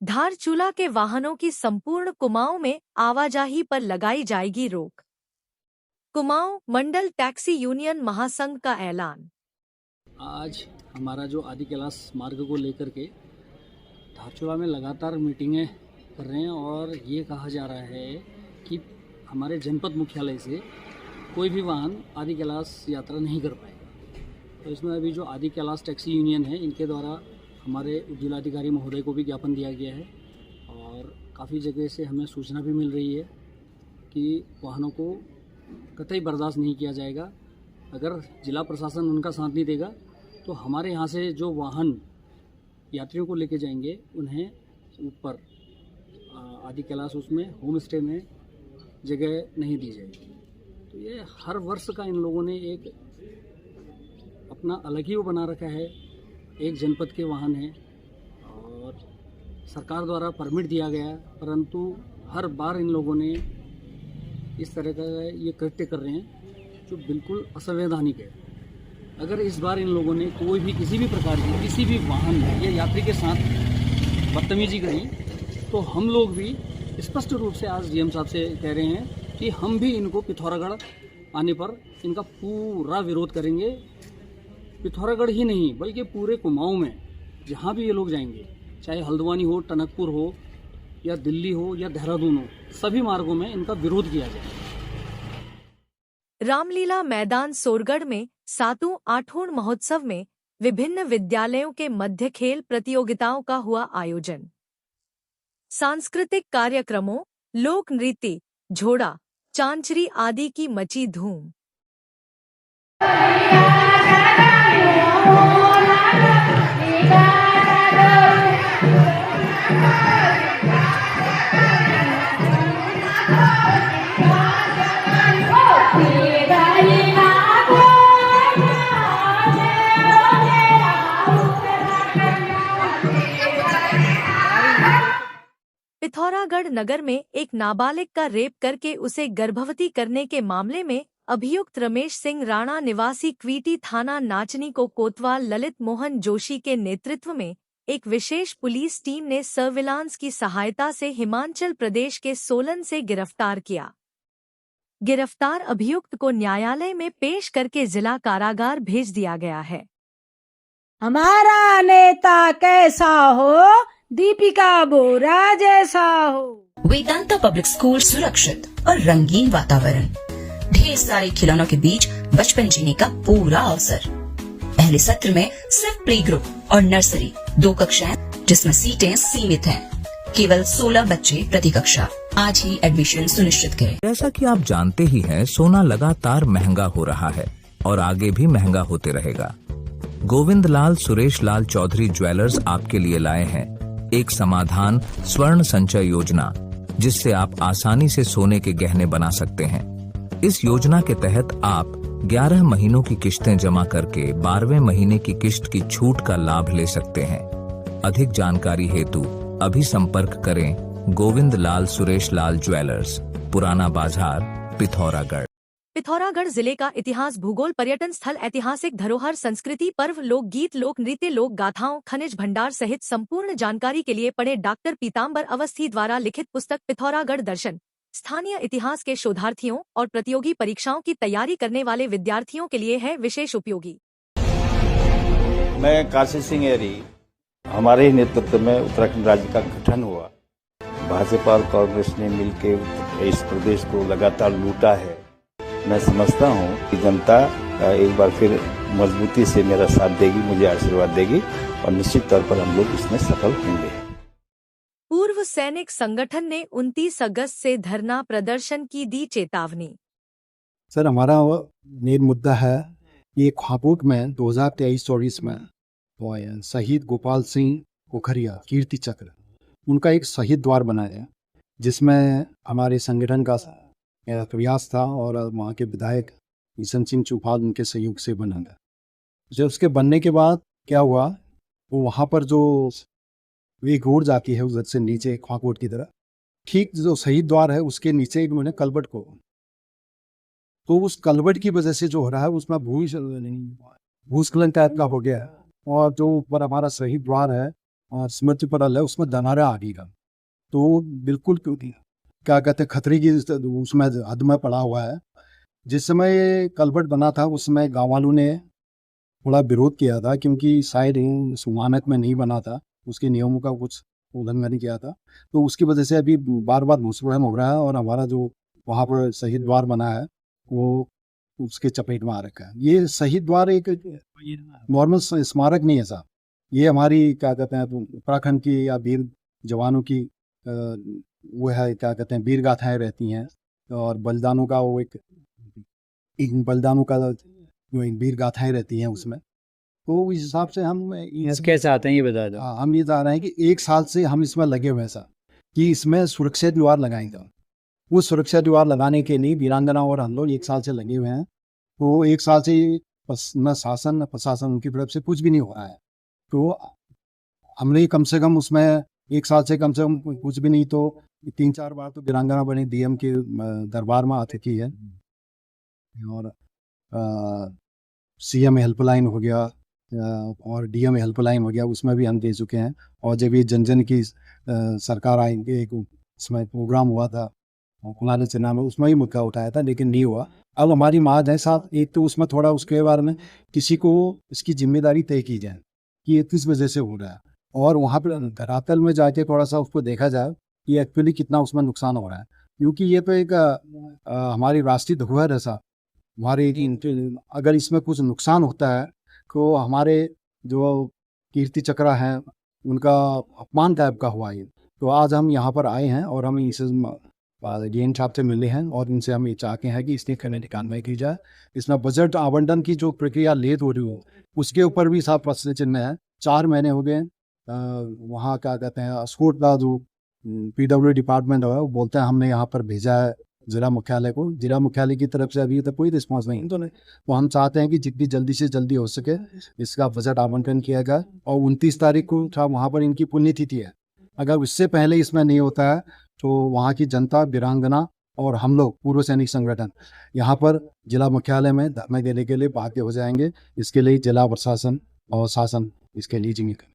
धारचूला के वाहनों की संपूर्ण कुमाऊं में आवाजाही पर लगाई जाएगी रोक। कुमाऊं मंडल टैक्सी यूनियन महासंघ का ऐलान। आज हमारा जो आदि कैलाश मार्ग को लेकर के धारचूला में लगातार मीटिंगें कर रहे हैं और ये कहा जा रहा है कि हमारे जनपद मुख्यालय से कोई भी वाहन आदि कैलाश यात्रा नहीं कर पाएगा। तो इसमें अभी जो आदि कैलाश टैक्सी यूनियन है, इनके द्वारा हमारे जिलाधिकारी महोदय को भी ज्ञापन दिया गया है और काफ़ी जगह से हमें सूचना भी मिल रही है कि वाहनों को कतई बर्दाश्त नहीं किया जाएगा। अगर जिला प्रशासन उनका साथ नहीं देगा तो हमारे यहाँ से जो वाहन यात्रियों को लेके जाएंगे उन्हें ऊपर आदि कैलाश उसमें होम स्टे में जगह नहीं दी जाएगी। तो ये हर वर्ष का इन लोगों ने एक अपना अलग ही वो बना रखा है। एक जनपद के वाहन हैं और सरकार द्वारा परमिट दिया गया, परंतु हर बार इन लोगों ने इस तरह का ये कृत्य कर रहे हैं जो बिल्कुल असंवैधानिक है। अगर इस बार इन लोगों ने कोई भी किसी भी प्रकार की किसी भी वाहन या यात्री के साथ बदतमीजी करी तो हम लोग भी स्पष्ट रूप से आज डीएम साहब से कह रहे हैं कि हम भी इनको पिथौरागढ़ आने पर इनका पूरा विरोध करेंगे। पिथौरागढ़ ही नहीं बल्कि पूरे कुमाऊं में जहाँ भी ये लोग जाएंगे, चाहे हल्द्वानी हो, टनकपुर हो या दिल्ली हो या देहरादून हो, सभी मार्गों में इनका विरोध किया जाएगा। रामलीला मैदान सोरगढ़ में 7वीं 8वीं महोत्सव में विभिन्न विद्यालयों के मध्य खेल प्रतियोगिताओं का हुआ आयोजन। सांस्कृतिक कार्यक्रमों, लोक नृत्य, झोड़ा, चांचरी आदि की मची धूम। पिथौरागढ़ नगर में एक नाबालिग का रेप करके उसे गर्भवती करने के मामले में अभियुक्त रमेश सिंह राणा निवासी क्वीटी थाना नाचनी को कोतवाल ललित मोहन जोशी के नेतृत्व में एक विशेष पुलिस टीम ने सर्विलांस की सहायता से हिमाचल प्रदेश के सोलन से गिरफ्तार किया। गिरफ्तार अभियुक्त को न्यायालय में पेश करके जिला कारागार भेज दिया गया है। हमारा नेता कैसा हो, दीपिका बोरा जैसा हो। वेदांता पब्लिक स्कूल सुरक्षित और रंगीन वातावरण, ढेर सारे खिलौनों के बीच बचपन जीने का पूरा अवसर। पहले सत्र में सिर्फ प्ले ग्रुप और नर्सरी 2 कक्षाएं जिसमें सीटें सीमित हैं। केवल 16 बच्चे प्रति कक्षा। आज ही एडमिशन सुनिश्चित करें। जैसा कि आप जानते ही हैं, सोना लगातार महंगा हो रहा है और आगे भी महंगा होते रहेगा। गोविंद लाल सुरेश लाल चौधरी ज्वेलर्स आपके लिए लाए हैं एक समाधान स्वर्ण संचय योजना, जिससे आप आसानी से सोने के गहने बना सकते हैं। इस योजना के तहत आप 11 महीनों की किश्तें जमा करके 12वें महीने की किश्त की छूट का लाभ ले सकते हैं। अधिक जानकारी हेतु अभी संपर्क करें गोविंद लाल सुरेश लाल ज्वेलर्स, पुराना बाजार, पिथौरागढ़। पिथौरागढ़ जिले का इतिहास, भूगोल, पर्यटन स्थल, ऐतिहासिक धरोहर, संस्कृति, पर्व, लोकगीत, लोक नृत्य, लोक गाथाओं, खनिज भंडार सहित संपूर्ण जानकारी के लिए पढ़े डॉक्टर पीताम्बर अवस्थी द्वारा लिखित पुस्तक पिथौरागढ़ दर्शन। स्थानीय इतिहास के शोधार्थियों और प्रतियोगी परीक्षाओं की तैयारी करने वाले विद्यार्थियों के लिए है विशेष उपयोगी। मैं काशी सिंह एरी, हमारे ही नेतृत्व में उत्तराखंड राज्य का गठन हुआ। भाजपा और कांग्रेस ने मिलकर इस प्रदेश को लगातार लूटा है। मैं समझता हूँ कि जनता एक बार फिर मजबूती से मेरा साथ देगी, मुझे आशीर्वाद देगी और निश्चित तौर पर हम लोग इसमें सफल होंगे। पूर्व सैनिक संगठन ने 29 अगस्त से धरना प्रदर्शन की दी चेतावनी। सर, हमारा मेन मुद्दा है ये खापुक में 2023-24 में शहीद गोपाल सिंह पोखरिया कीर्ति चक्र, उनका एक शहीद द्वार बनाया जिसमें हमारे संगठन का प्रयास था और वहाँ के विधायक ईशन सिंह चौपाल उनके सहयोग से बना था। जब उसके बनने के बाद क्या हुआ, वो वहाँ पर जो एक रोड जाती है उधर से नीचे खाकोट की तरह, ठीक जो शहीद द्वार है उसके नीचे इन्होंने कलबट को, तो उस कलबट की वजह से जो हो रहा है उसमें भूस्खलन टाइप का हो गया है और जो ऊपर हमारा शहीद द्वार है और स्मृति पटल है उसमें दनारा आ गई था। तो बिल्कुल क्या कहते हैं खतरे की उसमें हद में पड़ा हुआ है। जिस समय ये कल्वर्ट बना था उस समय गाँव वालों ने थोड़ा विरोध किया था, क्योंकि शायद सुमानक में नहीं बना था, उसके नियमों का कुछ उल्लंघन किया था। तो उसकी वजह से अभी बार बार भूस्खलन हो रहा है और हमारा जो वहाँ पर शहीद द्वार बना है वो उसके चपेट में आ रखा है। ये शहीद द्वार एक नॉर्मल स्मारक नहीं है साहब, ये हमारी क्या कहते हैं उत्तराखंड की या वीर जवानों की वो है, क्या कहते हैं वीर गाथाएं रहती हैं और बलिदानों का वो एक बलिदानों का जो वीर गाथाएं रहती हैं उसमें। तो इस हिसाब से हम कैसे आते हैं ये बता दो। हम ये चाह रहे हैं कि 1 साल से हम इसमें लगे हुए हैं सर कि इसमें सुरक्षा द्वार लगाएंगे। वो सुरक्षा द्वार लगाने के लिए वीरांगना और हम लोग 1 साल से लगे हुए हैं। तो 1 साल से न शासन न प्रशासन उनकी तरफ से कुछ भी नहीं हो रहा है। तो हमने कम से कम उसमें 1 साल से कम कुछ भी नहीं तो 3-4 बार तो वीरांगना बनी डीएम के दरबार में अतिथि है और सीएम हेल्पलाइन हो गया और डीएम हेल्पलाइन हो गया, उसमें भी हम दे चुके हैं। और जब ये जन जन की सरकार आएंगे एक उसमें प्रोग्राम हुआ था कुलाल चना में, उसमें ही मुद्दा उठाया था लेकिन नहीं हुआ। अब हमारी मांग है साहब एक तो उसमें थोड़ा उसके बारे में किसी को इसकी जिम्मेदारी तय की जाए कि ये किस वजह से हो रहा है और वहाँ पर धरातल में जाके थोड़ा सा उसको देखा जाए कि एक्चुअली कितना उसमें नुकसान हो रहा है। क्योंकि ये तो एक हमारी राष्ट्रीय धरोहर है साहब, हमारे अगर इसमें कुछ नुकसान होता है तो हमारे जो कीर्ति चक्र हैं उनका अपमान टाइप का हुआ है। तो आज हम यहाँ पर आए हैं और हम इस डीएम साहब से मिले हैं और इनसे हम ये चाहते हैं कि इसने खनन कार्रवाई की जाए। इसमें बजट आवंटन की जो प्रक्रिया लेट हो रही हो उसके ऊपर भी साहब प्रश्न चिन्ह है। 4 महीने हो गए वहाँ क्या कहते हैं स्कूट का जो PW डिपार्टमेंट है वो बोलते हैं हमने यहाँ पर भेजा है जिला मुख्यालय को, जिला मुख्यालय की तरफ से अभी तक कोई रिस्पॉन्स नहीं। तो हम चाहते हैं कि जितनी जल्दी से जल्दी हो सके इसका बजट आवंटन किया जाए। और 29 तारीख को था वहाँ पर इनकी पुण्यतिथि है, अगर उससे पहले इसमें नहीं होता है तो वहाँ की जनता वीरांगना और हम लोग पूर्व सैनिक संगठन यहाँ पर जिला मुख्यालय में धरना देने के लिए बाध्य हो जाएंगे। इसके लिए जिला प्रशासन और शासन इसके लिए जिम्मेदार।